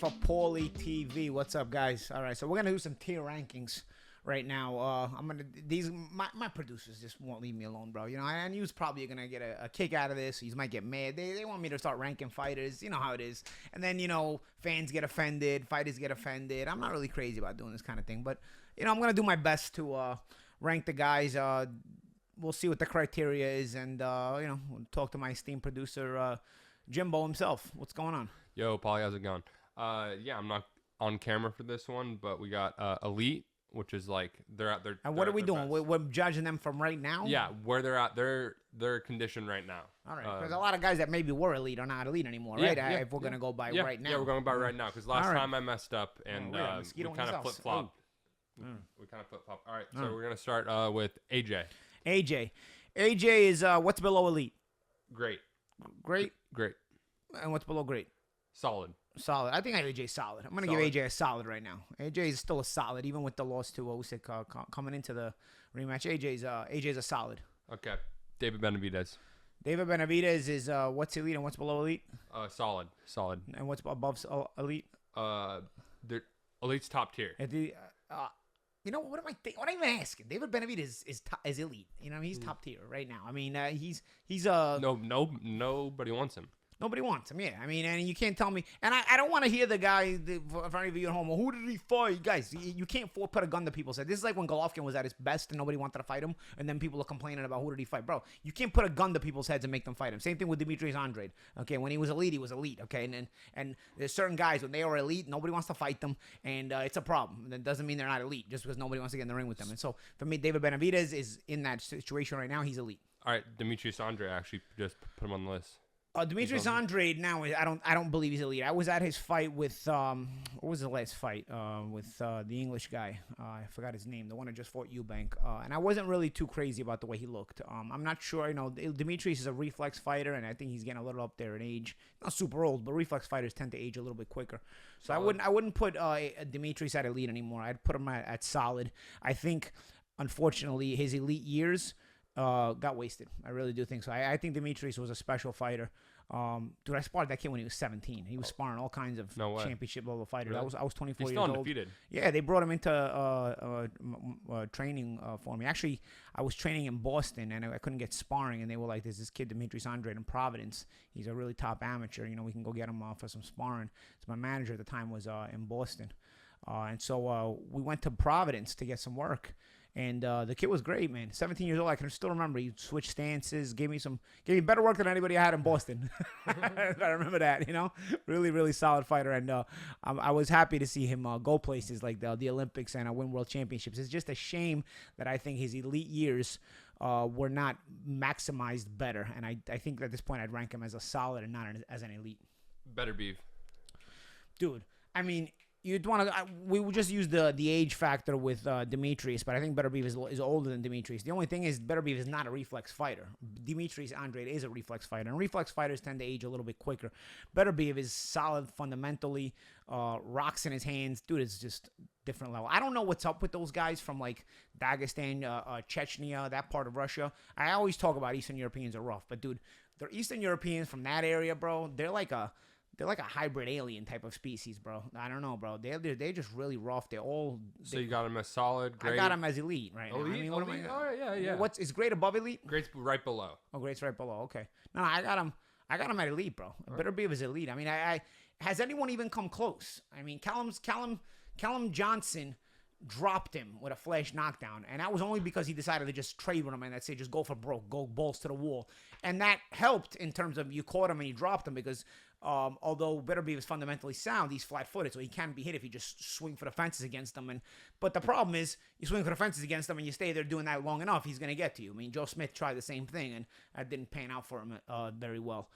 for Paulie TV. What's up, guys? All right, so we're gonna do some tier rankings right now. My producers just won't leave me alone, bro. You know, and you's probably gonna get a kick out of this. You might get mad. They want me to start ranking fighters. You know how it is. And then fans get offended, fighters get offended. I'm not really crazy about doing this kind of thing, but I'm gonna do my best to rank the guys. We'll see what the criteria is, and we'll talk to my esteemed producer, Jimbo himself. What's going on? Yo, Paulie, how's it going? Yeah, I'm not on camera for this one, but we got Elite, which is like they're at their. And what are we doing? We're judging them from right now. Yeah, where they're at, their condition right now. All right, because a lot of guys that maybe were elite are not elite anymore, right? If we're gonna go by right now. Yeah, we're going by right now because last time I messed up and we kind of flip flop. We kind of flip flop. All right, so we're gonna start with AJ. AJ is what's below elite? Great. And what's below great? Solid. I think AJ's solid. I'm going to give AJ a solid right now. AJ is still a solid, even with the loss to Usyk coming into the rematch. AJ's a solid. Okay. David Benavidez. David Benavidez is what's elite and what's below elite? Solid. And what's above elite? Elite's top tier. What am I thinking? What am I even asking? David Benavidez is elite. He's top tier right now. I mean, he's nobody wants him. Nobody wants him, yeah. I mean, and you can't tell me. And I don't want to hear the guy, for any of you at home, well, who did he fight? Guys, you can't put a gun to people's head. This is like when Golovkin was at his best and nobody wanted to fight him, and then people are complaining about who did he fight. Bro, you can't put a gun to people's heads and make them fight him. Same thing with Demetrius Andre. Okay, when he was elite, okay? And there's certain guys, when they are elite, nobody wants to fight them, and it's a problem. That doesn't mean they're not elite, just because nobody wants to get in the ring with them. And so, for me, David Benavidez is in that situation right now. He's elite. All right, Demetrius Andre, actually just put him on the list. Demetrius Andre now I don't believe he's elite. I was at his fight with what was the last fight with the English guy? I forgot his name. The one that just fought Eubank. And I wasn't really too crazy about the way he looked. I'm not sure. Demetrius is a reflex fighter, and I think he's getting a little up there in age. Not super old, but reflex fighters tend to age a little bit quicker. So solid. I wouldn't put Demetrius at elite anymore. I'd put him at solid. I think, unfortunately, his elite years got wasted. I really do think so. I think Demetrius was a special fighter. Dude, I sparred that kid when he was 17. He was sparring all kinds of championship level fighters. Really? I was 24 He's years still old. Undefeated. Yeah, they brought him into training for me. Actually, I was training in Boston and I couldn't get sparring, and they were like, "There's this kid Demetrius Andre in Providence. He's a really top amateur. We can go get him for some sparring." So my manager at the time was in Boston, and so we went to Providence to get some work. And the kid was great, man. 17 years old. I can still remember. He switched stances, gave me better work than anybody I had in Boston. I remember that, Really, really solid fighter. And I was happy to see him go places like the Olympics and win world championships. It's just a shame that I think his elite years were not maximized better. And I think at this point I'd rank him as a solid and not as an elite. Better beef. Dude, I mean, you'd want to. We would just use the age factor with Demetrius, but I think Beterbiev is older than Demetrius. The only thing is Beterbiev is not a reflex fighter. Demetrius Andre is a reflex fighter, and reflex fighters tend to age a little bit quicker. Beterbiev is solid fundamentally, rocks in his hands. Dude, it's just different level. I don't know what's up with those guys from like Dagestan, Chechnya, that part of Russia. I always talk about Eastern Europeans are rough, but dude, they're Eastern Europeans from that area, bro. They're like a hybrid alien type of species, bro. I don't know, bro. They're just really rough. So you got him as solid, great. I got him as elite right now. Elite? I mean, what am I? All right, yeah. Is great above elite? Great's right below. Oh, great's right below. Okay. No, I got him at elite, bro. Better be of his elite. I mean, has anyone even come close? I mean, Callum Johnson dropped him with a flash knockdown, and that was only because he decided to just trade with him and that's it, just go for broke, go balls to the wall, and that helped in terms of you caught him and you dropped him because although Beterbiev is fundamentally sound, he's flat-footed, so he can be hit if you just swing for the fences against him. But the problem is, you swing for the fences against him and you stay there doing that long enough, he's going to get to you. I mean, Joe Smith tried the same thing, and that didn't pan out for him very well.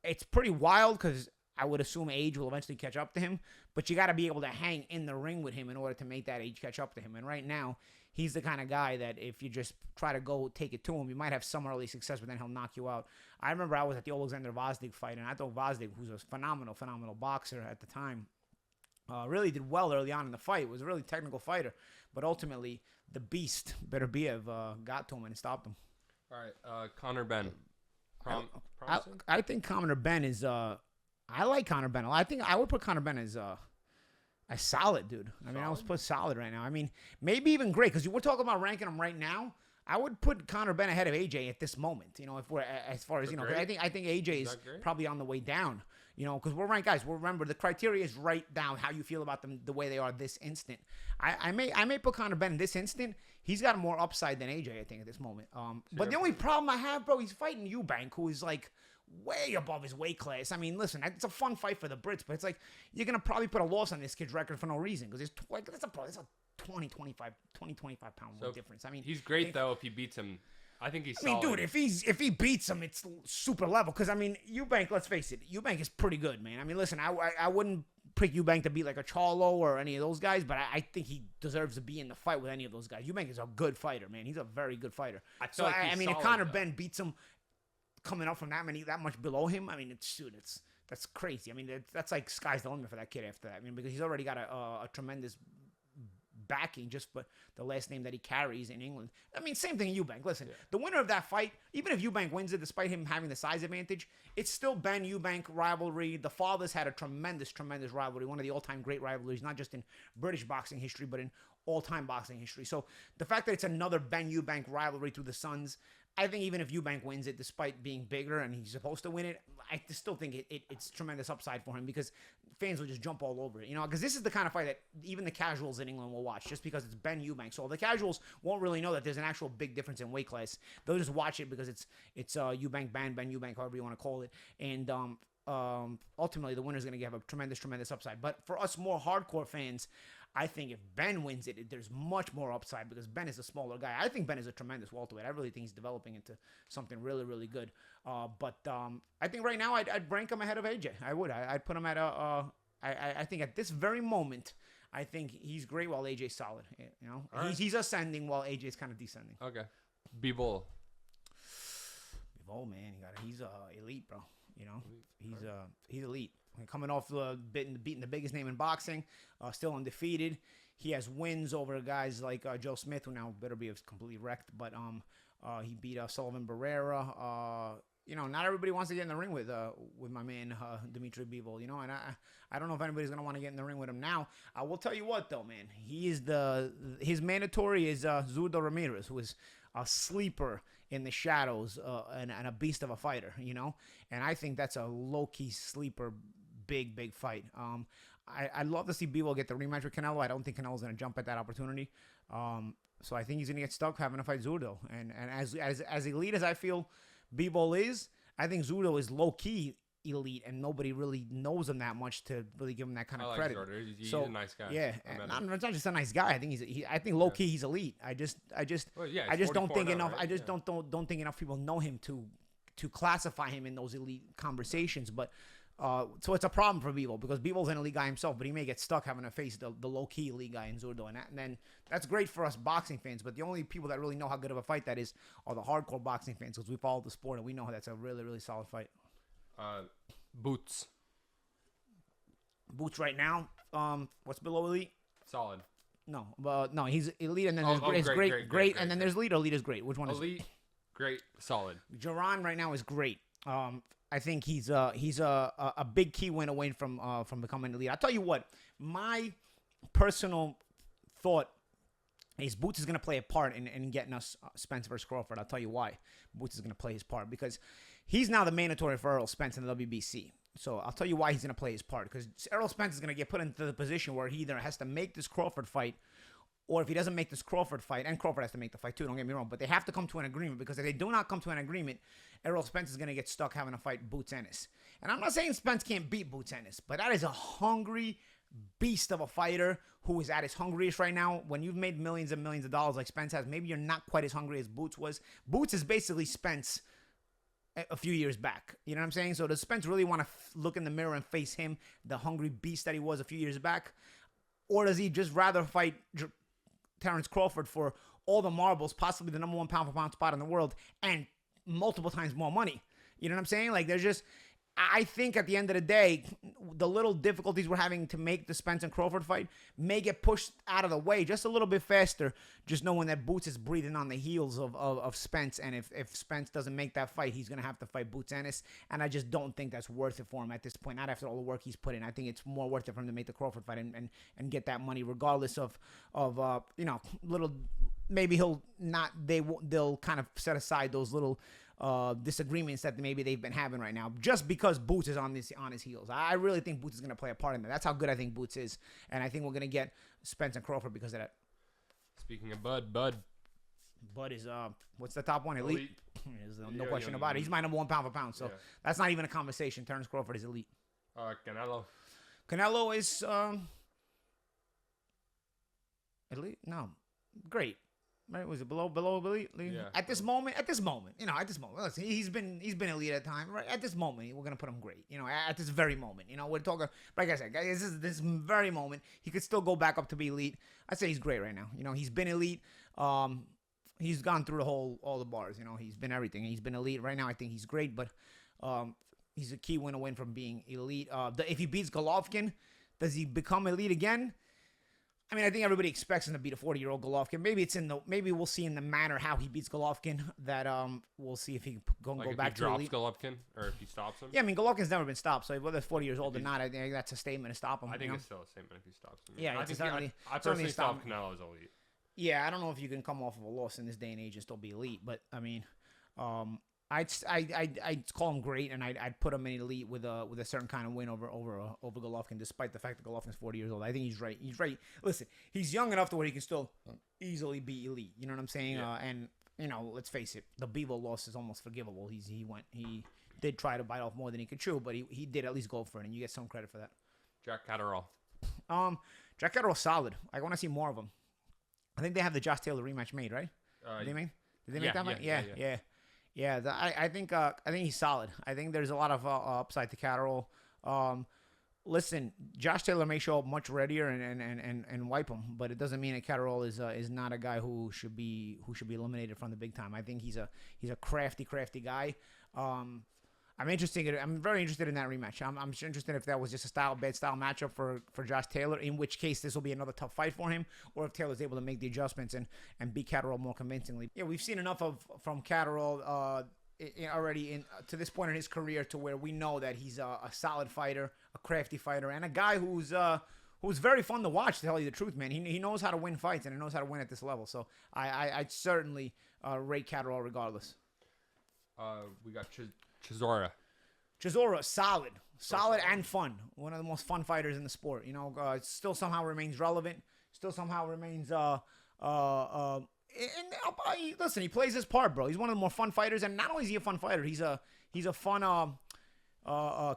It's pretty wild because I would assume age will eventually catch up to him, but you got to be able to hang in the ring with him in order to make that age catch up to him. And right now, he's the kind of guy that if you just try to go take it to him, you might have some early success, but then he'll knock you out. I remember I was at the Alexander Vazdig fight, and I thought Vazdig, who's a phenomenal boxer at the time, really did well early on in the fight. Was a really technical fighter, but ultimately the beast Beterbiev got to him and stopped him. All right, Conor Benn. I think Conor Benn is I like Conor Benn. I think I would put Conor Benn as solid, dude. I mean, I would put solid right now. I mean, maybe even great, because we're talking about ranking him right now. I would put Conor Benn ahead of AJ at this moment. If we're as far as I think AJ is probably on the way down. Because we're ranked guys. Remember, the criteria is right down how you feel about them the way they are this instant. I may put Conor Benn in this instant. He's got more upside than AJ, I think, at this moment. But the only problem I have, bro, he's fighting Eubank, who is like way above his weight class. I mean, listen, it's a fun fight for the Brits, but it's like you're gonna probably put a loss on this kid's record for no reason, because it's a 20, 25 pound difference. I mean, he's great though if he beats him. I think he's solid. Dude, if he beats him, it's super level. Because I mean, Eubank, let's face it, Eubank is pretty good, man. I mean, listen, I wouldn't pick Eubank to beat like a Charlo or any of those guys, but I think he deserves to be in the fight with any of those guys. Eubank is a good fighter, man. He's a very good fighter. I mean, if Conor Benn beats him coming up from that much below him, I mean, that's crazy. I mean, that's like sky's the limit for that kid after that. I mean, because he's already got a tremendous backing just for the last name that he carries in England. I mean, same thing in Eubank. Listen, the winner of that fight, even if Eubank wins it, despite him having the size advantage, it's still Ben Eubank rivalry. The fathers had a tremendous rivalry, one of the all-time great rivalries, not just in British boxing history, but in all-time boxing history. So the fact that it's another Ben Eubank rivalry through the sons, I think even if Eubank wins it, despite being bigger and he's supposed to win it, I still think it's tremendous upside for him, because fans will just jump all over it. Because this is the kind of fight that even the casuals in England will watch, just because it's Ben Eubank. So the casuals won't really know that there's an actual big difference in weight class. They'll just watch it because it's Eubank, Ben Eubank, however you want to call it. And ultimately, the winner's going to have a tremendous upside. But for us more hardcore fans, I think if Ben wins it, there's much more upside, because Ben is a smaller guy. I think Ben is a tremendous welterweight. I really think he's developing into something really, really good. But I think right now I'd rank him ahead of AJ. I would. I'd put him at I think at this very moment, I think he's great while AJ's solid. He's ascending while AJ's kind of descending. Okay. Bivol. Bivol, man, he's elite, bro. He's elite. Coming off beating the biggest name in boxing, still undefeated. He has wins over guys like Joe Smith, who now better be completely wrecked. But he beat Sullivan Barrera. Not everybody wants to get in the ring with my man Demetrius Bivol. And I don't know if anybody's gonna want to get in the ring with him now. I will tell you what though, man. His mandatory is Zurdo Ramirez, who is a sleeper in the shadows and a beast of a fighter. And I think that's a low key sleeper. Big fight. I'd love to see Bivol get the rematch with Canelo. I don't think Canelo's going to jump at that opportunity. So I think he's going to get stuck having to fight Zurdo. And as elite as I feel Bivol is, I think Zurdo is low-key elite, and nobody really knows him that much to really give him that kind of credit. Zurdo. He's a nice guy. Yeah, it's not just a nice guy. I think I think low-key he's elite. I just don't think enough. Right? I just don't think enough people know him to classify him in those elite conversations. But so it's a problem for Bivol, because Bivol's an elite guy himself, but he may get stuck having to face the low-key elite guy in Zurdo. And then that's great for us boxing fans, but the only people that really know how good of a fight that is are the hardcore boxing fans, because we follow the sport and we know that's a really, really solid fight. Boots right now, what's below elite? Solid. No, he's elite, and then there's great, and then there's elite. Elite is great. Which one is elite? Great, solid. Jaron right now is great. I think he's a big key win away from becoming elite. I'll tell you what, my personal thought is Boots is going to play a part in getting us Spence versus Crawford. I'll tell you why Boots is going to play his part, because he's now the mandatory for Errol Spence in the WBC. So I'll tell you why he's going to play his part, because Errol Spence is going to get put into the position where he either has to make this Crawford fight, or if he doesn't make this Crawford fight, and Crawford has to make the fight too, don't get me wrong, but they have to come to an agreement, because if they do not come to an agreement, Errol Spence is going to get stuck having to fight Boots Ennis. And I'm not saying Spence can't beat Boots Ennis, but that is a hungry beast of a fighter who is at his hungriest right now. When you've made millions and millions of dollars like Spence has, maybe you're not quite as hungry as Boots was. Boots is basically Spence a few years back. You know what I'm saying? So does Spence really want to look in the mirror and face him, the hungry beast that he was a few years back? Or does he just rather fight Terrence Crawford for all the marbles, possibly the number one pound-for-pound spot in the world, and multiple times more money? You know what I'm saying? Like, there's just... I think at the end of the day, the little difficulties we're having to make the Spence and Crawford fight may get pushed out of the way just a little bit faster, just knowing that Boots is breathing on the heels of Spence. And if Spence doesn't make that fight, he's going to have to fight Boots Ennis. And I just don't think that's worth it for him at this point, not after all the work he's put in. I think it's more worth it for him to make the Crawford fight and get that money, regardless of little, maybe they'll kind of set aside those little disagreements that maybe they've been having right now, just because Boots is on his heels. I really think Boots is going to play a part in that. That's how good I think Boots is, and I think we're going to get Spence and Crawford because of that. Speaking of Bud is what's the top one? Elite. There's no question about it. He's my number one pound for pound, so that's not even a conversation. Terrence Crawford is elite. Canelo is elite. No, great. Right? Was it below elite? Yeah. At this moment. Listen, he's been elite at times. Right? At this moment, we're gonna put him great. At this very moment. We're talking. Like I said, guys, this very moment, he could still go back up to be elite. I'd say he's great right now. He's been elite. He's gone through all the bars. He's been everything. He's been elite right now. I think he's great, but he's a key win away from being elite. If he beats Golovkin, does he become elite again? I mean, I think everybody expects him to beat a 40-year-old Golovkin. Maybe we'll see in the manner how he beats Golovkin that we'll see if he can go back to elite. Golovkin or if he stops him. Yeah, I mean, Golovkin's never been stopped, so whether it's 40 years old or not, I think that's a statement to stop him. I think it's still a statement if he stops him. Yeah, I personally stop Canelo as elite. Yeah, I don't know if you can come off of a loss in this day and age and still be elite, but I mean, I'd call him great, and I'd put him in elite with a certain kind of win over Golovkin, despite the fact that Golovkin's 40 years old. I think he's right. Listen, he's young enough to where he can still easily be elite. You know what I'm saying? Yeah. And let's face it, the Bivol loss is almost forgivable. He did try to bite off more than he could chew, but he did at least go for it, and you get some credit for that. Jack Catterall. Jack Catterall's solid. I want to see more of him. I think they have the Josh Taylor rematch made, right? Did they make that fight? Yeah. I think he's solid. I think there's a lot of upside to Catterall. Listen, Josh Taylor may show up much readier and wipe him, but it doesn't mean that Catterall is not a guy who should be eliminated from the big time. I think he's a crafty guy. I'm very interested in that rematch. I'm interested if that was just a bad style matchup for Josh Taylor, in which case this will be another tough fight for him, or if Taylor's able to make the adjustments and beat Catterall more convincingly. Yeah, we've seen enough from Catterall already to this point in his career to where we know that he's a solid fighter, a crafty fighter, and a guy who's very fun to watch, to tell you the truth, man. He knows how to win fights, and he knows how to win at this level. So I'd certainly rate Catterall regardless. We got Chisora, solid and fun. One of the most fun fighters in the sport. Still somehow remains relevant. Still somehow remains. Listen, he plays his part, bro. He's one of the more fun fighters, and not only is he a fun fighter, he's a fun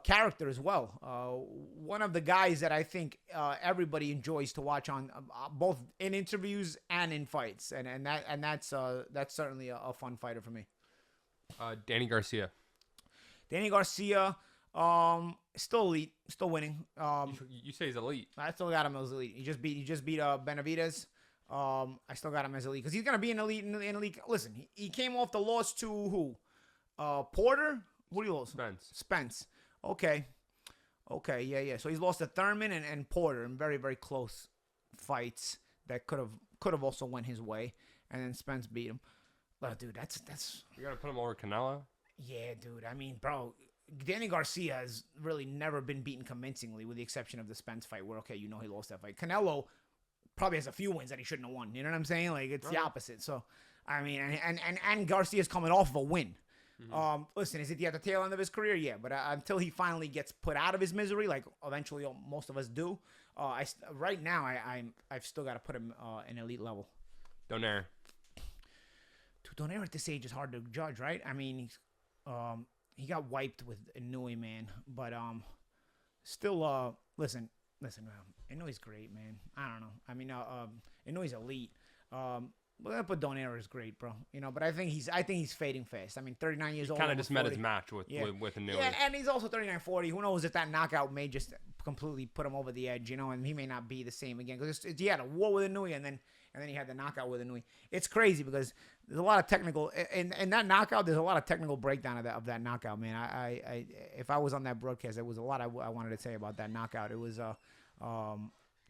character as well. One of the guys that I think everybody enjoys to watch on both in interviews and in fights, and that's certainly a fun fighter for me. Danny Garcia, still elite, still winning. You say he's elite. I still got him as elite. He just beat Benavidez. I still got him as elite because he's gonna be an elite in elite. Listen, he came off the loss to who? Porter. Who do you lose? Spence. Okay, yeah. So he's lost to Thurman and Porter in very, very close fights that could have also went his way, and then Spence beat him. But dude, that's. You gotta put him over Canelo. Yeah, dude. I mean, bro, Danny Garcia has really never been beaten convincingly, with the exception of the Spence fight, where he lost that fight. Canelo probably has a few wins that he shouldn't have won. You know what I'm saying? Like, it's the opposite. So, I mean, and Garcia's coming off of a win. Mm-hmm. Listen, is it at the tail end of his career? Yeah, but until he finally gets put out of his misery, like eventually most of us do, right now I've still got to put him in elite level. Donaire at this age is hard to judge, right? I mean, he got wiped with Inouye, man, but still, listen, Inouye's great, man. I don't know. I mean, Inouye's elite. But Donaire is great, bro. But I think he's fading fast. I mean, 39 years old. Kind of just met his match with Inouye. Yeah, and he's also 39-40. Who knows if that knockout may just completely put him over the edge, and he may not be the same again because he had a war with Inouye and then he had the knockout with Inouye. It's crazy because there's a lot of technical in that knockout. There's a lot of technical breakdown of that knockout, man. I if I was on that broadcast, there was a lot I wanted to say about that knockout. It was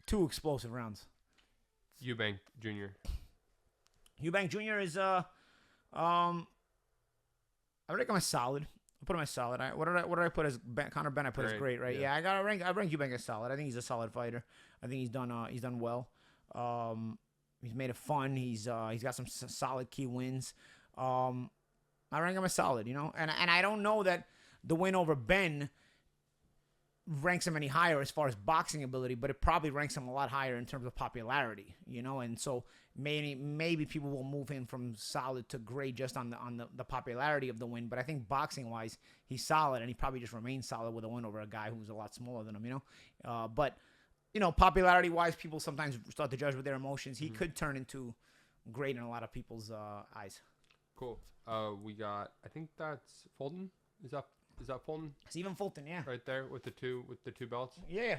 2 explosive rounds. Eubank Jr. Eubank Jr. is I rank him as solid. I put him as solid. What did I put as Conor Benn? I put as great, right? Yeah, I rank Eubank as solid. I think he's a solid fighter. I think he's done well. He's made it fun. He's got some solid key wins. I rank him as solid, and I don't know that the win over Ben ranks him any higher as far as boxing ability, but it probably ranks him a lot higher in terms of popularity, and so maybe people will move him from solid to great just on the popularity of the win. But I think boxing wise, he's solid, and he probably just remains solid with a win over a guy who's a lot smaller than him, but popularity wise, people sometimes start to judge with their emotions. He could turn into great in a lot of people's eyes. Cool. We got, I think that's Fulton. Is that Fulton? Stephen Fulton, yeah. Right there with the two belts. Yeah,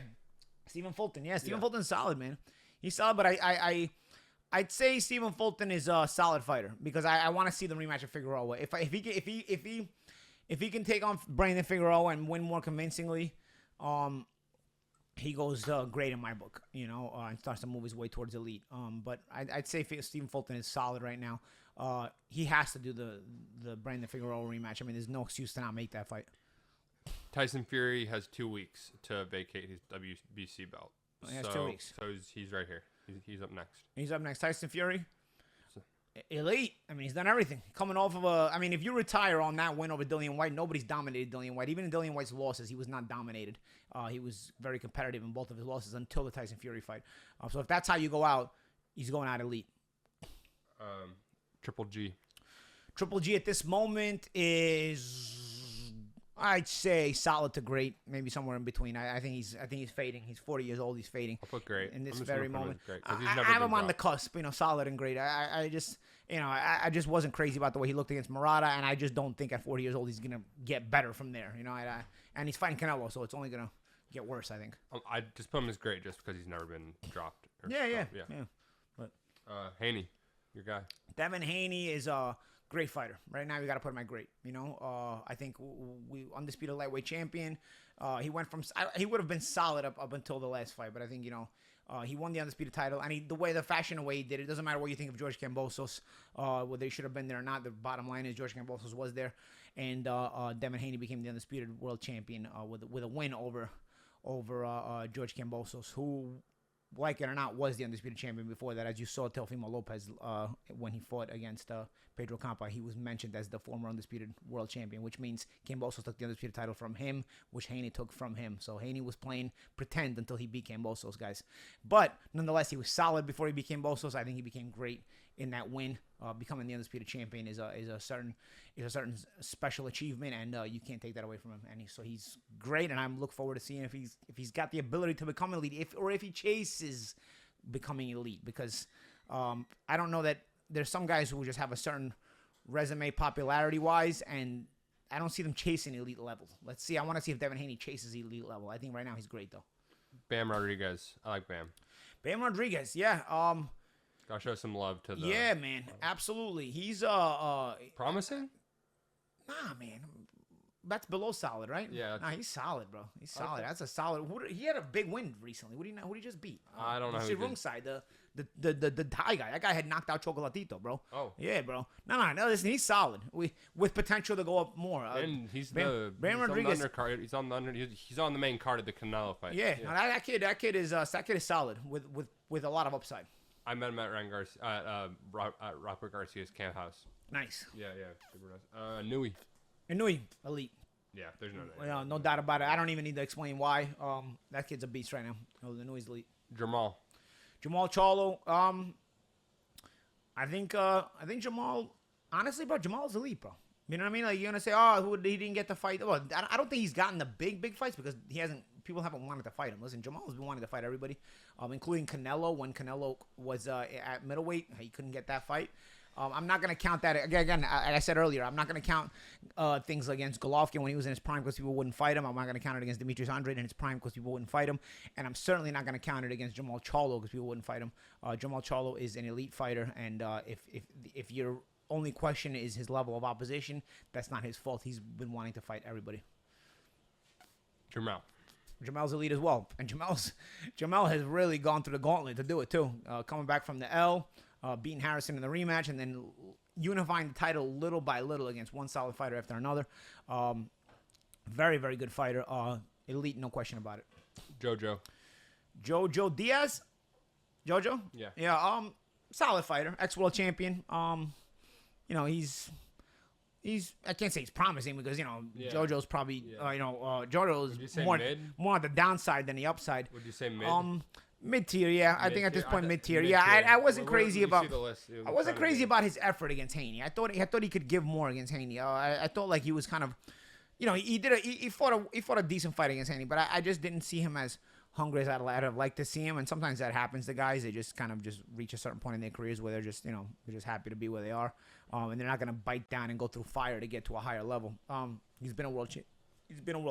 Stephen Fulton. Yeah, Stephen Fulton's solid, man. He's solid, but I'd say Stephen Fulton is a solid fighter because I want to see the rematch of Figueroa. If he can take on Brandon Figueroa and win more convincingly, he goes great in my book, and starts to move his way towards elite. But I'd say Stephen Fulton is solid right now. He has to do the Brandon Figueroa rematch. I mean, there's no excuse to not make that fight. Tyson Fury has 2 weeks to vacate his WBC belt. He has 2 weeks. So he's right here. He's up next. He's up next. Tyson Fury, elite. I mean, he's done everything. Coming off of if you retire on that win over Dillian White, nobody's dominated Dillian White. Even in Dillian White's losses, he was not dominated. He was very competitive in both of his losses until the Tyson Fury fight. So if that's how you go out, he's going out elite. Triple G. Triple G at this moment is, I'd say, solid to great, maybe somewhere in between. I think he's fading. He's 40 years old. He's fading. I'll put great in this very moment. I have him on the cusp, solid and great. I just, I just wasn't crazy about the way he looked against Murata, and I just don't think at 40 years old he's gonna get better from there. And he's fighting Canelo, so it's only gonna get worse, I think. I just put him as great just because he's never been dropped. Yeah. But Haney, your guy. Devin Haney is a great fighter. Right now, we got to put him at great. I think we undisputed lightweight champion. He went from he would have been solid up until the last fight, but I think he won the undisputed title, and the fashion way he did it. Doesn't matter what you think of George Kambosos, whether they should have been there or not. The bottom line is George Kambosos was there, and Devin Haney became the undisputed world champion with a win over George Kambosos, who, like it or not, was the undisputed champion before that. As you saw Teofimo Lopez when he fought against Pedro Campa, he was mentioned as the former undisputed world champion, which means Kambosos took the undisputed title from him, which Haney took from him. So Haney was playing pretend until he beat Kambosos, guys. But nonetheless, he was solid before he became Kambosos. I think he became great in that win. Becoming the undisputed champion is a certain special achievement, and you can't take that away from him. And he's great, and I'm looking forward to seeing if he's got the ability to become elite, if he chases becoming elite. Because I don't know that there's some guys who just have a certain resume popularity wise, and I don't see them chasing elite level. Let's see. I want to see if Devin Haney chases elite level. I think right now he's great though. Bam Rodriguez, I like Bam. Bam Rodriguez, yeah. Gotta show some love to the. Yeah, man, absolutely. He's promising. Nah, man, that's below solid, right? Yeah. Nah, he's solid, bro. He's solid. Okay. That's a solid. He had a big win recently. Who did he just beat? I don't know. The wrong side. The Thai guy. That guy had knocked out Chocolatito, bro. Oh. Yeah, bro. No. Listen, he's solid. With potential to go up more. And he's Bam Rodriguez. He's on the main card of the Canelo fight. Yeah. No, that kid is solid with a lot of upside. I met him at Robert Garcia's camp house. Nice. Yeah. Super nice. Inouye, elite. Yeah, there's no no doubt about it. I don't even need to explain why. That kid's a beast right now. Inouye's elite. Jamal Charlo. I think Jamal. Honestly, bro, Jamal's elite, bro. You know what I mean? Like, you're gonna say, he didn't get the fight. Well, I don't think he's gotten the big fights because people haven't wanted to fight him. Listen, Jamal's been wanting to fight everybody, including Canelo. When Canelo was at middleweight, he couldn't get that fight. I'm not going to count that. Again, like I said earlier, I'm not going to count things against Golovkin when he was in his prime because people wouldn't fight him. I'm not going to count it against Demetrius Andre in his prime because people wouldn't fight him. And I'm certainly not going to count it against Jamal Charlo because people wouldn't fight him. Jamal Charlo is an elite fighter, and if your only question is his level of opposition, that's not his fault. He's been wanting to fight everybody. Jamal's elite as well, and Jamal has really gone through the gauntlet to do it too. Coming back from the L, beating Harrison in the rematch, and then unifying the title little by little against one solid fighter after another. Very, very good fighter. Elite, no question about it. Jojo Diaz. Jojo? Yeah. Yeah. Solid fighter, ex-world champion. He's I can't say he's promising because Jojo's probably Jojo's more on the downside than the upside. Would you say mid? Mid-tier, yeah. I think at this point mid-tier. Yeah, I wasn't crazy about his effort against Haney. I thought he could give more against Haney. I thought like he was kind of he fought a decent fight against Haney, but I just didn't see him as hungry as I'd have liked to see him. And sometimes that happens to guys. They just kind of just reach a certain point in their careers where they're just happy to be where they are. And they're not going to bite down and go through fire to get to a higher level. He's been a world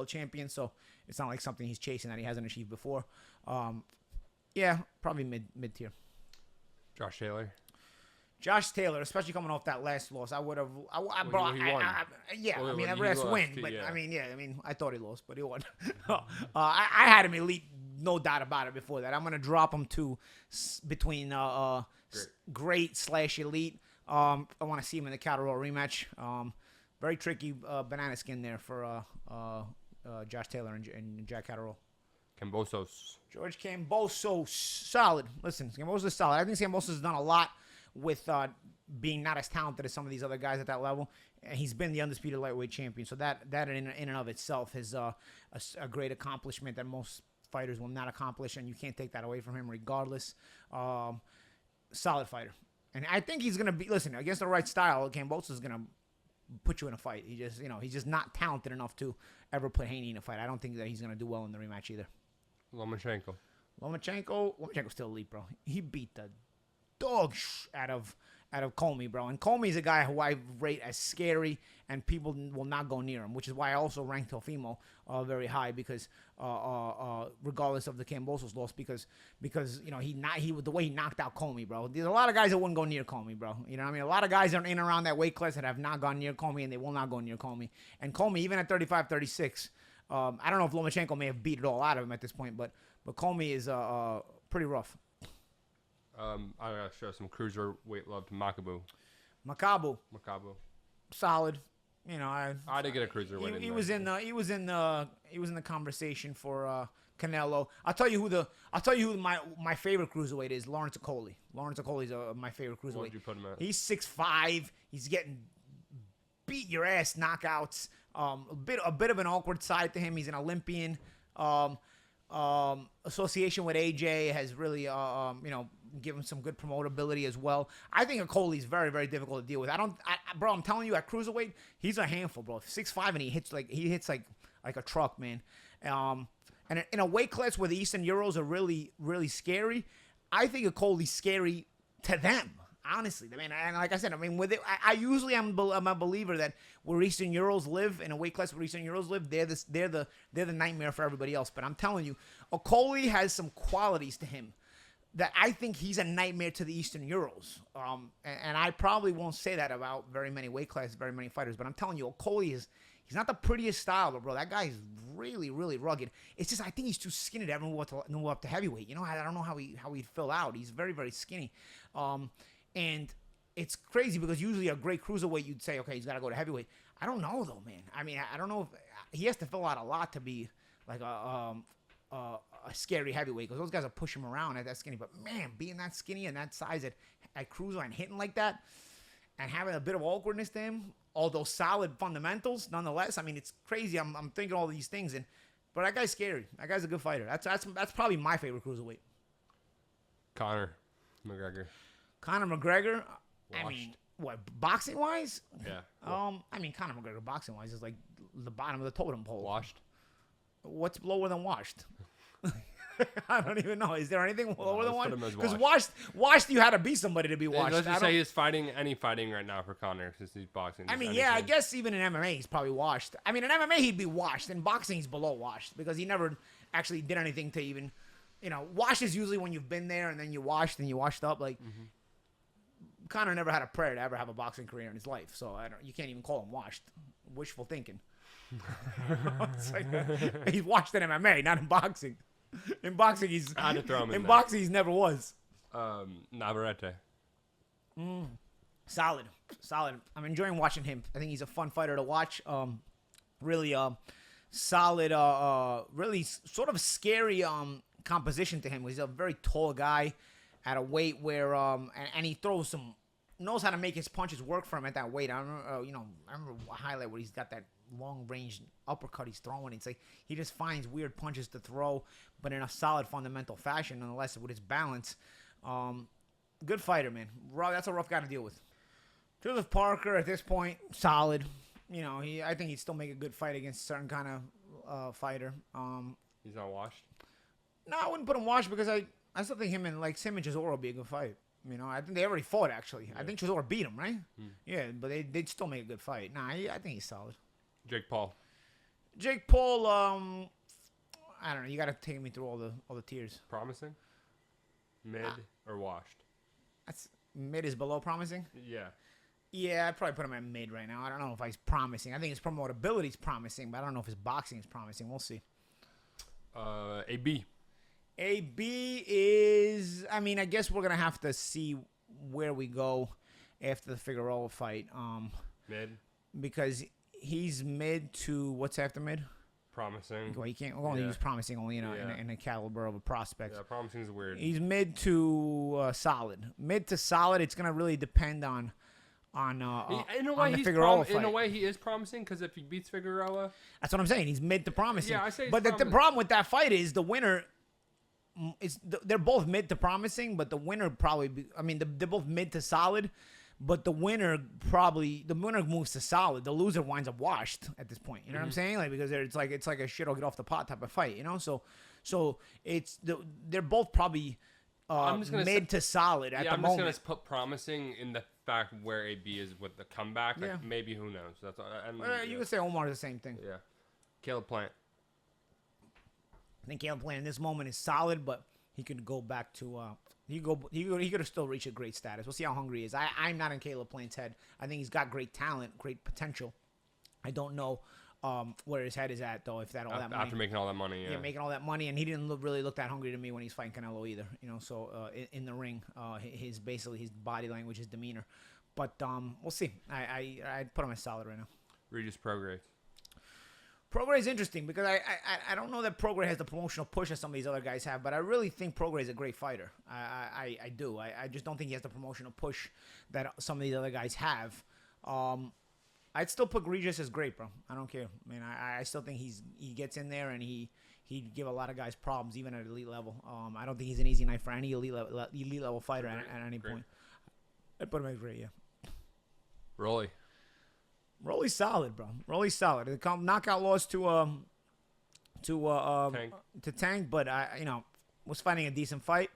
champion, so it's not like something he's chasing that he hasn't achieved before. Yeah, probably mid-tier. Josh Taylor, especially coming off that last loss, I would have. Last win, but yeah. I thought he lost, but he won. I had him elite, no doubt about it. Before that, I'm gonna drop him to between great/elite. I want to see him in the Catterall rematch. Very tricky banana skin there for Josh Taylor and Jack Catterall. George Kambosos, solid. Listen, Kambosos is solid. I think Kambosos has done a lot with being not as talented as some of these other guys at that level. And he's been the undisputed lightweight champion. So that in and of itself is a great accomplishment that most fighters will not accomplish, and you can't take that away from him regardless. Solid fighter. And I think he's going to be, listen, against the right style, Kambosos is going to put you in a fight. He just, he's just not talented enough to ever put Haney in a fight. I don't think that he's going to do well in the rematch either. Lomachenko's still elite, bro. He beat the dog out of Comey, bro. And Comey's a guy who I rate as scary, and people will not go near him, which is why I also ranked Teofimo very high because regardless of the Kambosos loss, because the way he knocked out Comey, bro. There's a lot of guys that wouldn't go near Comey, bro. You know what I mean? A lot of guys are in and around that weight class that have not gone near Comey, and they will not go near Comey. And Comey, even at 35, 36, I don't know if Lomachenko may have beat it all out of him at this point, but Comey is pretty rough. I gotta show some cruiserweight love to Makabu. Solid. I did get a cruiserweight. He was in the conversation for Canelo. I'll tell you who my favorite cruiserweight is. Lawrence Okoli. Lawrence Okoli's my favorite cruiserweight. What would you put him at? He's 6'5". He's getting beat your ass knockouts. A bit of an awkward side to him. He's an Olympian. Association with AJ has really given some good promotability as well. I think Okoli's very, very difficult to deal with. Bro, I'm telling you, at cruiserweight, he's a handful, bro. 6'5", and he hits like a truck, man. And in a weight class where the Eastern Euros are really, really scary, I think Okoli's scary to them. Honestly, I mean, and like I said, I usually am a believer that where Eastern Euros live, in a weight class where Eastern Euros live, they're the nightmare for everybody else. But I'm telling you, Okoli has some qualities to him that I think he's a nightmare to the Eastern Euros. And I probably won't say that about very many weight classes, very many fighters. But I'm telling you, Okoli he's not the prettiest style, but bro, that guy is really, really rugged. It's just I think he's too skinny to ever move up to heavyweight. I don't know how he'd fill out. He's very, very skinny. And it's crazy because usually a great cruiserweight, you'd say, okay, he's got to go to heavyweight. I don't know, though, man. I mean, I don't know if he has to fill out a lot to be like a scary heavyweight because those guys are pushing him around at that skinny. But, man, being that skinny and that size at cruiser and hitting like that and having a bit of awkwardness to him, although solid fundamentals, nonetheless, I mean, it's crazy. I'm thinking all these things. But that guy's scary. That guy's a good fighter. That's probably my favorite cruiserweight. Conor McGregor. Washed. I mean, what, boxing-wise? Yeah. Conor McGregor boxing-wise is like the bottom of the totem pole. Washed? What's lower than washed? I don't even know. Is there anything lower than one? Because washed, you had to be somebody to be washed. Let's just say he's fighting right now for Conor because he's boxing. I mean, yeah, I guess even in MMA he's probably washed. I mean, in MMA he'd be washed. In boxing he's below washed because he never actually did anything to even, wash is usually when you've been there and then you washed and you washed up. Like, Conor never had a prayer to ever have a boxing career in his life, so you can't even call him washed. Wishful thinking. It's like, he's washed in MMA, not in boxing. In boxing, he's never was. Navarrete. Solid. I'm enjoying watching him. I think he's a fun fighter to watch. Really solid. Really sort of scary composition to him. He's a very tall guy at a weight where and he knows how to make his punches work for him at that weight. I remember a highlight where he's got that long range uppercut he's throwing. It's like he just finds weird punches to throw, but in a solid fundamental fashion, nonetheless, with his balance. Good fighter, man. That's a rough guy to deal with. Joseph Parker at this point, solid. I think he'd still make a good fight against a certain kind of fighter. He's not washed? No, I wouldn't put him washed because I still think him and Chisora would be a good fight. I think they already fought, actually. Yeah. I think Chisora beat him, right? Yeah, but they'd still make a good fight. Nah, I think he's solid. Jake Paul, I don't know. You got to take me through all the tiers. Promising? Mid or washed? Mid is below promising? Yeah. Yeah, I'd probably put him at mid right now. I don't know if he's promising. I think his promotability is promising, but I don't know if his boxing is promising. We'll see. AB. AB is, I guess we're going to have to see where we go after the Figueroa fight. Mid? Because he's mid to, what's after mid? Promising. Well, you can't only use promising only in a caliber of a prospect. Yeah, promising is weird. He's mid to solid. Mid to solid, it's going to really depend on the Figueroa fight. In a way, he is promising because if he beats Figueroa... That's what I'm saying. He's mid to promising. Yeah, I say but the problem with that fight is the winner... they're both mid to promising, but the winner probably... they're both mid to solid, but the winner moves to solid. The loser winds up washed at this point. You know what I'm saying? Like, because it's like a shit or get off the pot type of fight. So they're both probably mid to solid at the moment. I'm just gonna put promising in the fact where AB is with the comeback. Like, maybe, who knows? That's you could say Omar is the same thing. Yeah, Caleb Plant. I think Caleb Plant in this moment is solid, but he could go back to he could have still reached a great status. We'll see how hungry he is. I'm not in Caleb Plant's head. I think he's got great talent, great potential. I don't know where his head is at though. If that all that money after making all that money, making all that money, and he didn't really look that hungry to me when he's fighting Canelo either. So in the ring, his body language, his demeanor. But we'll see. I'd put him as solid right now. Regis Prograis. Prograis is interesting because I don't know that Prograis has the promotional push that some of these other guys have, but I really think Prograis is a great fighter. I do. I just don't think he has the promotional push that some of these other guys have. I'd still put Regis as great, bro. I don't care. I still think he gets in there and he'd give a lot of guys problems even at elite level. I don't think he's an easy night for any elite level fighter at any point. I'd put him as great, yeah. Rolly's solid, bro. Rolly's solid. The knockout loss to Tank, but was fighting a decent fight.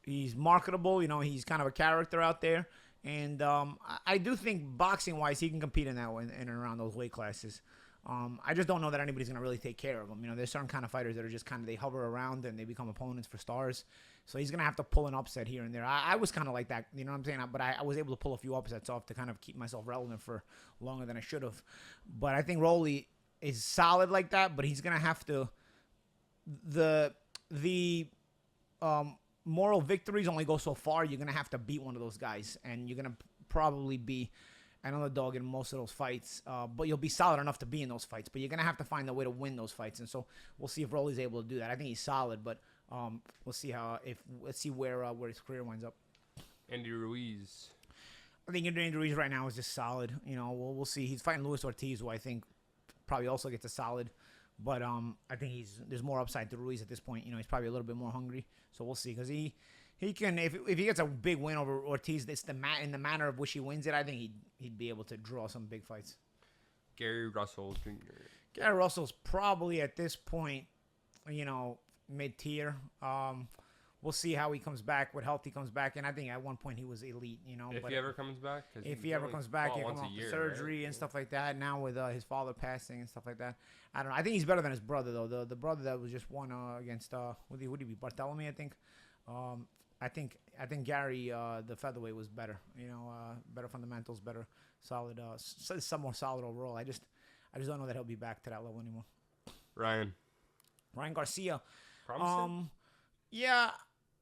He's marketable. He's kind of a character out there, and I do think boxing wise he can compete in and around those weight classes. I just don't know that anybody's gonna really take care of him. There's certain kind of fighters that are just they hover around and they become opponents for stars. So he's gonna have to pull an upset here and there. I was kind of like that, you know what I'm saying? But I was able to pull a few upsets off to kind of keep myself relevant for longer than I should have. But I think Rolly is solid like that. But he's gonna have to the moral victories only go so far. You're gonna have to beat one of those guys, and you're gonna probably be an underdog in most of those fights, but you'll be solid enough to be in those fights. But you're gonna have to find a way to win those fights, and so we'll see if Rolly's able to do that. I think he's solid, but we'll see let's see where his career winds up. Andy Ruiz. I think Andy Ruiz right now is just solid. We'll see. He's fighting Luis Ortiz, who I think probably also gets a solid, but I think there's more upside to Ruiz at this point. He's probably a little bit more hungry, so we'll see because he can if he gets a big win over Ortiz, it's in the manner of which he wins it. I think he'd be able to draw some big fights. Gary Russell Jr. Gary Russell's probably at this point, mid-tier. We'll see how he comes back, what health he comes back. And I think at one point he was elite, If he ever comes back? If he ever comes back, he'll come off surgery right? and stuff like that. Now with his father passing and stuff like that. I don't know. I think he's better than his brother, though. The brother that was just won against, who did he be? Bartholomew, I think. I think Gary, the featherweight, was better. Better fundamentals, better solid, some more solid overall. I just don't know that he'll be back to that level anymore. Ryan Garcia. Promising? Yeah,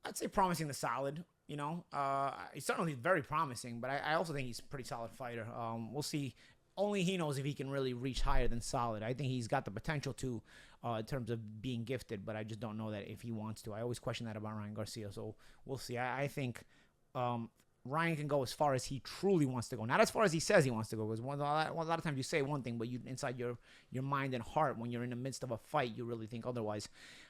I'd say promising the solid. He's certainly very promising, but I also think he's a pretty solid fighter. We'll see. Only he knows if he can really reach higher than solid. I think he's got the potential to, in terms of being gifted, but I just don't know that if he wants to. I always question that about Ryan Garcia, so we'll see. I think Ryan can go as far as he truly wants to go, not as far as he says he wants to go. Because a lot of times you say one thing, but you inside your mind and heart, when you're in the midst of a fight, you really think otherwise.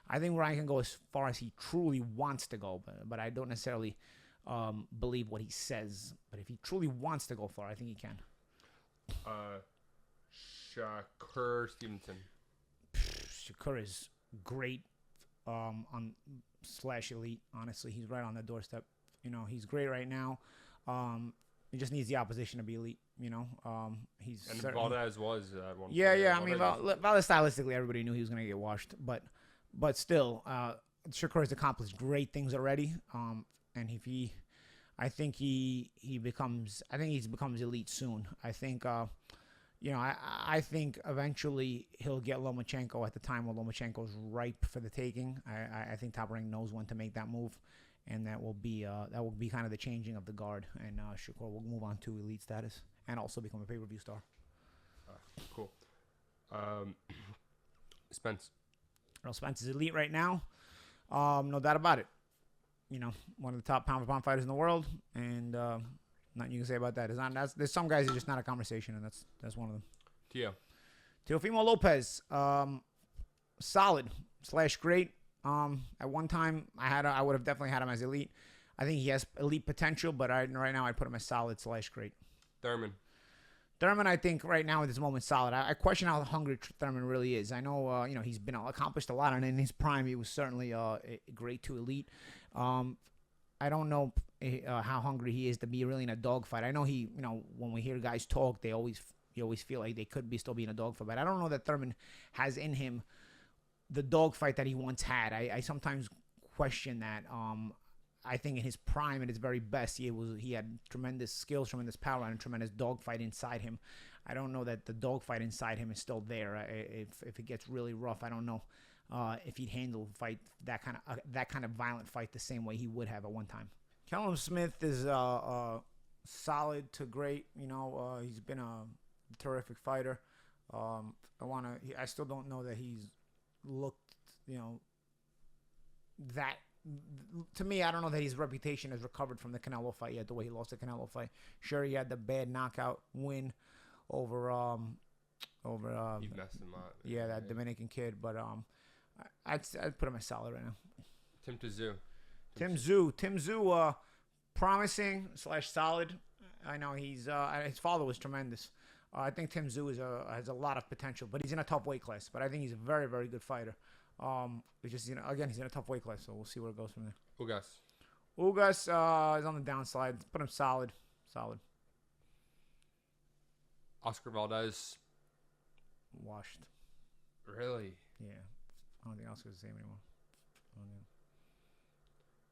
I think Ryan can go as far as he truly wants to go, but I don't necessarily believe what he says. But if he truly wants to go far, I think he can. Shakur Stevenson. Shakur is great on / elite. Honestly, he's right on the doorstep. He's great right now. He just needs the opposition to be elite. He's and Valdez was at one. Yeah. I mean, Valdez stylistically, everybody knew he was going to get washed, but still, Shakur has accomplished great things already. And if I think he becomes elite soon. I think, I think eventually he'll get Lomachenko at the time when Lomachenko's ripe for the taking. I think Top Rank knows when to make that move, and that will be kind of the changing of the guard, and Shakur will move on to elite status and also become a pay-per-view star. Cool. Spence. Earl Spence is elite right now, no doubt about it. One of the top pound-for-pound fighters in the world, and nothing you can say about that. There's some guys that are just not a conversation, and that's one of them. Teofimo Lopez, solid / great. At one time, I would have definitely had him as elite. I think he has elite potential, but right now I put him as solid / great. Thurman, I think right now at this moment, solid. I question how hungry Thurman really is. I know, he's been accomplished a lot, and in his prime, he was certainly great to elite. I don't know how hungry he is to be really in a dogfight. I know when we hear guys talk, you always feel like they could still be in a dogfight, but I don't know that Thurman has in him the dogfight that he once had. I sometimes question that. I think in his prime, at his very best, he had tremendous skills, tremendous power, and a tremendous dogfight inside him. I don't know that the dogfight inside him is still there. If it gets really rough, I don't know if he'd handle fight that kind of violent fight the same way he would have at one time. Callum Smith is solid to great. He's been a terrific fighter. I still don't know that he's looked, that. To me, I don't know that his reputation has recovered from the Canelo fight yet, the way he lost the Canelo fight. Sure, he had the bad knockout win over he messed him up. Yeah, that Dominican kid, but I'd put him as solid right now. Tim Tszyu, promising / solid. I know his father was tremendous. I think Tim Tszyu has a lot of potential, but he's in a tough weight class. But I think he's a very, very good fighter. It's just, again, he's in a tough weight class, so we'll see where it goes from there. Ugas is on the downslide. Put him solid. Oscar Valdez. Washed. Really? Yeah. I don't think Oscar's the same anymore.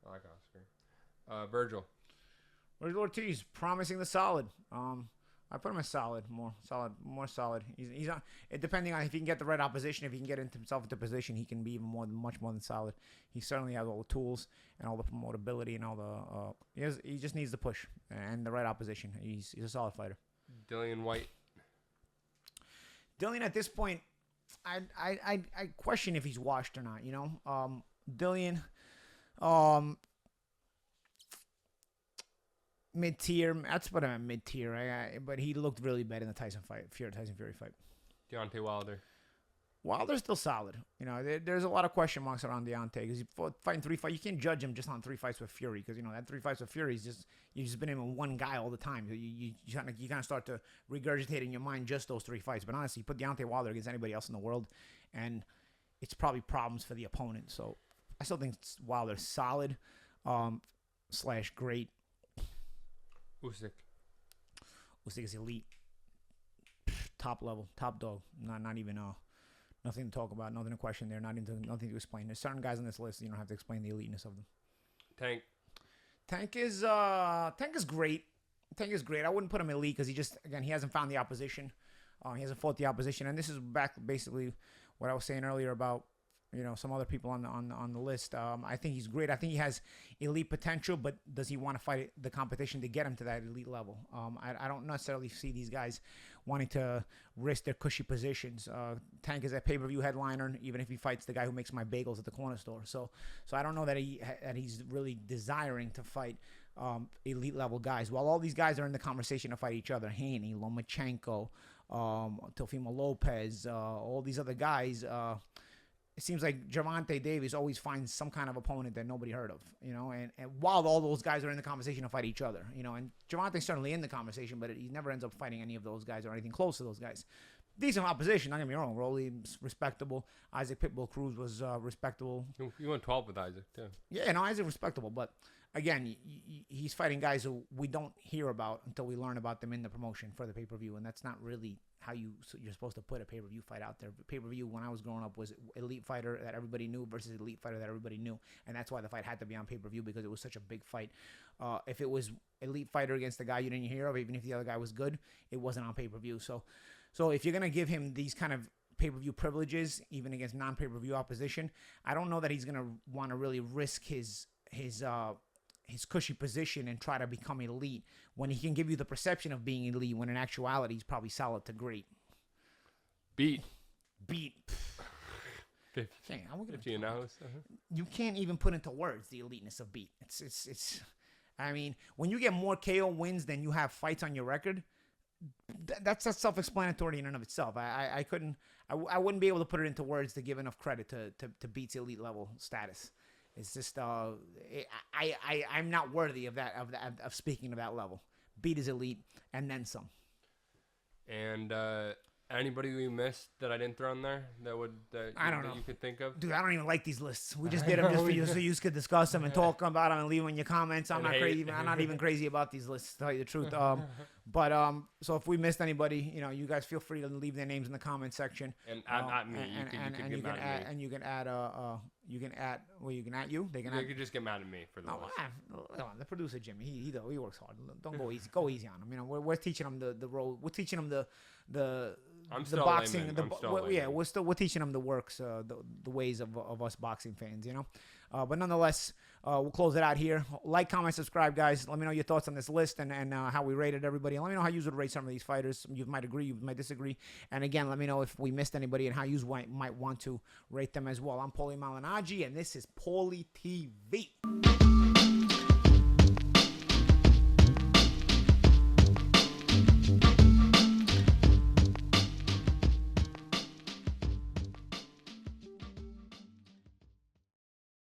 I like Oscar. Virgil Ortiz, promising the solid. I put him as solid, more solid. He's on. Depending on if he can get the right opposition, if he can get himself into position, he can be even much more than solid. He certainly has all the tools and all the promotability and all the. He just needs the push and the right opposition. He's a solid fighter. Dillian White. Dillian at this point, I question if he's washed or not. Dillian. Mid-tier. That's what I'm mid-tier. But he looked really bad in the Tyson Fury fight. Deontay Wilder's still solid. There's a lot of question marks around Deontay because he's fighting 3 fights. You can't judge him just on 3 fights with Fury because that 3 fights with Fury is you've just been in one guy all the time. You kind of start to regurgitate in your mind just those 3 fights. But honestly, you put Deontay Wilder against anybody else in the world, and it's probably problems for the opponent. So I still think Wilder's solid, / great. Usyk is elite, top level, top dog. Not even nothing to talk about, nothing to question there, nothing to explain. There's certain guys on this list you don't have to explain the eliteness of them. Tank is great. Tank is great. I wouldn't put him elite because he hasn't found the opposition. He hasn't fought the opposition, and this is back basically what I was saying earlier about some other people on the list. I think he's great. I think he has elite potential, but does he want to fight the competition to get him to that elite level? I don't necessarily see these guys wanting to risk their cushy positions. Tank is a pay-per-view headliner, even if he fights the guy who makes my bagels at the corner store. So I don't know that he's really desiring to fight elite level guys. While all these guys are in the conversation to fight each other, Haney, Lomachenko, Teofimo Lopez, all these other guys. It seems like Gervonta Davis always finds some kind of opponent that nobody heard of, and while all those guys are in the conversation to fight each other, and Gervonta's certainly in the conversation, but he never ends up fighting any of those guys or anything close to those guys. Decent opposition, don't get me wrong. Rolly's respectable. Isaac Pitbull Cruz was respectable. You went 12 with Isaac, too. Yeah, no, Isaac respectable, but again, he's fighting guys who we don't hear about until we learn about them in the promotion for the pay-per-view, and that's not really how you're supposed to put a pay-per-view fight out there. Pay-per-view, when I was growing up, was elite fighter that everybody knew versus elite fighter that everybody knew, and that's why the fight had to be on pay-per-view because it was such a big fight. If it was elite fighter against the guy you didn't hear of, even if the other guy was good, it wasn't on pay-per-view. So if you're gonna give him these kind of pay-per-view privileges, even against non-pay-per-view opposition, I don't know that he's gonna want to really risk his cushy position and try to become elite when he can give you the perception of being elite when in actuality he's probably solid to great. Beat. 50 now. You can't even put into words the eliteness of beat. It's. I mean, when you get more KO wins than you have fights on your record, that's self-explanatory in and of itself. I wouldn't be able to put it into words to give enough credit to Beat's elite level status. It's just I'm not worthy of that of speaking to that level. Beat is elite and then some. And anybody we missed that I didn't throw in there that you could think of? Dude, I don't even like these lists. We just did them just for you so you could discuss them and talk about them and leave them in your comments. I'm not crazy. I'm not even crazy about these lists, to tell you the truth. So if we missed anybody, you guys feel free to leave their names in the comment section. And at me. You can at you. They can. You can just get mad at me for the list. The producer Jimmy, he works hard. Don't go easy. Go easy on him. We're teaching him the role. We're teaching him the boxing. We're teaching him the works, the ways of us boxing fans. But nonetheless, we'll close it out here. Like, comment, subscribe, guys. Let me know your thoughts on this list and how we rated everybody. And let me know how you would rate some of these fighters. You might agree, you might disagree. And again, let me know if we missed anybody and how you might want to rate them as well. I'm Paulie Malignaggi, and this is Paulie TV.